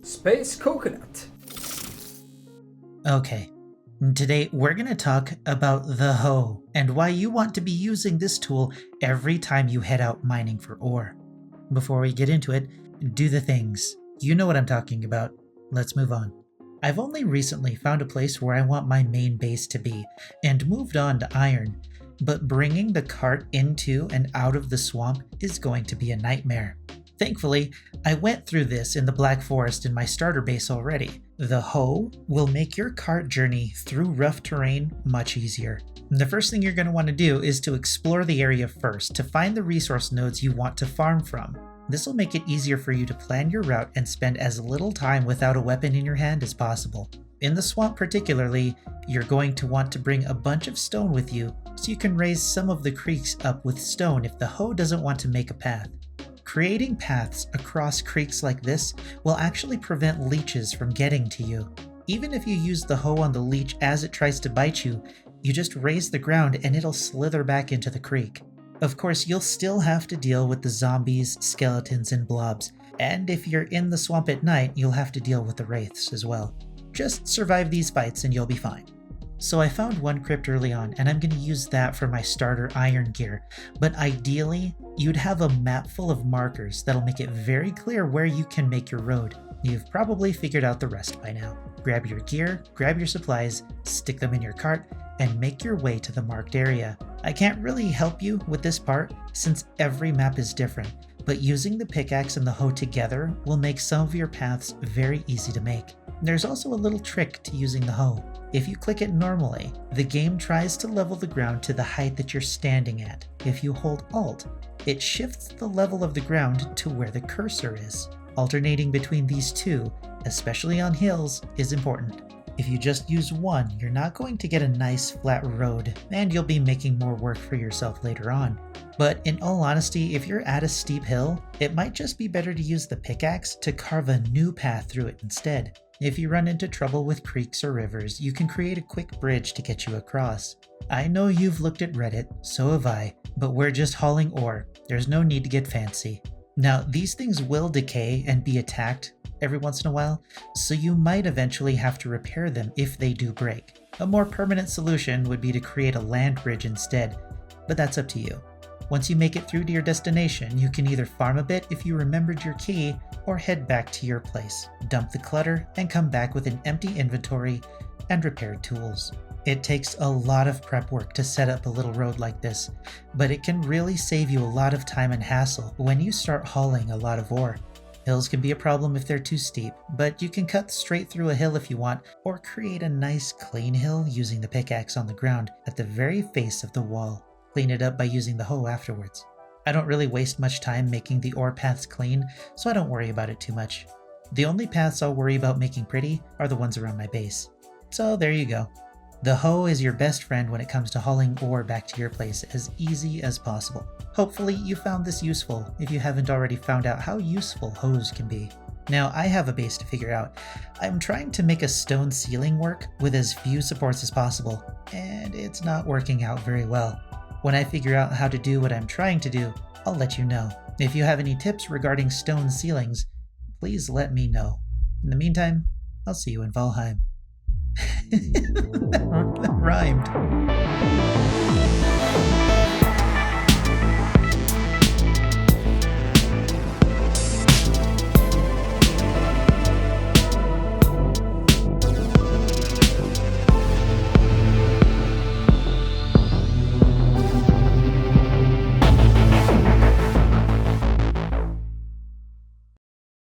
Space Coconut. Okay, today we're going to talk about the hoe and why you want to be using this tool every time you head out mining for ore. Before we get into it, do the things. You know what I'm talking about. Let's move on. I've only recently found a place where I want my main base to be and moved on to iron, but bringing the cart into and out of the swamp is going to be a nightmare. Thankfully, I went through this in the Black Forest in my starter base already. The hoe will make your cart journey through rough terrain much easier. The first thing you're going to want to do is to explore the area first to find the resource nodes you want to farm from. This will make it easier for you to plan your route and spend as little time without a weapon in your hand as possible. In the swamp particularly, you're going to want to bring a bunch of stone with you so you can raise some of the creeks up with stone if the hoe doesn't want to make a path. Creating paths across creeks like this will actually prevent leeches from getting to you. Even if you use the hoe on the leech as it tries to bite you, you just raise the ground and it'll slither back into the creek. Of course, you'll still have to deal with the zombies, skeletons, and blobs, and if you're in the swamp at night, you'll have to deal with the wraiths as well. Just survive these fights and you'll be fine. So I found one crypt early on, and I'm going to use that for my starter iron gear, but ideally, you'd have a map full of markers that'll make it very clear where you can make your road. You've probably figured out the rest by now. Grab your gear, grab your supplies, stick them in your cart, and make your way to the marked area. I can't really help you with this part since every map is different, but using the pickaxe and the hoe together will make some of your paths very easy to make. There's also a little trick to using the hoe. If you click it normally, the game tries to level the ground to the height that you're standing at. If you hold Alt, it shifts the level of the ground to where the cursor is. Alternating between these two, especially on hills, is important. If you just use one, you're not going to get a nice flat road, and you'll be making more work for yourself later on. But in all honesty, if you're at a steep hill, it might just be better to use the pickaxe to carve a new path through it instead. If you run into trouble with creeks or rivers, you can create a quick bridge to get you across. I know you've looked at Reddit, so have I, but we're just hauling ore. There's no need to get fancy. Now, these things will decay and be attacked every once in a while, so you might eventually have to repair them if they do break. A more permanent solution would be to create a land bridge instead, but that's up to you. Once you make it through to your destination, you can either farm a bit if you remembered your key, or head back to your place, dump the clutter, and come back with an empty inventory and repaired tools. It takes a lot of prep work to set up a little road like this, but it can really save you a lot of time and hassle when you start hauling a lot of ore. Hills can be a problem if they're too steep, but you can cut straight through a hill if you want, or create a nice clean hill using the pickaxe on the ground at the very face of the wall. Clean it up by using the hoe afterwards. I don't really waste much time making the ore paths clean, so I don't worry about it too much. The only paths I'll worry about making pretty are the ones around my base. So there you go. The hoe is your best friend when it comes to hauling ore back to your place as easy as possible. Hopefully you found this useful if you haven't already found out how useful hoes can be. Now I have a base to figure out. I'm trying to make a stone ceiling work with as few supports as possible, and it's not working out very well. When I figure out how to do what I'm trying to do, I'll let you know. If you have any tips regarding stone ceilings, please let me know. In the meantime, I'll see you in Valheim. That rhymed.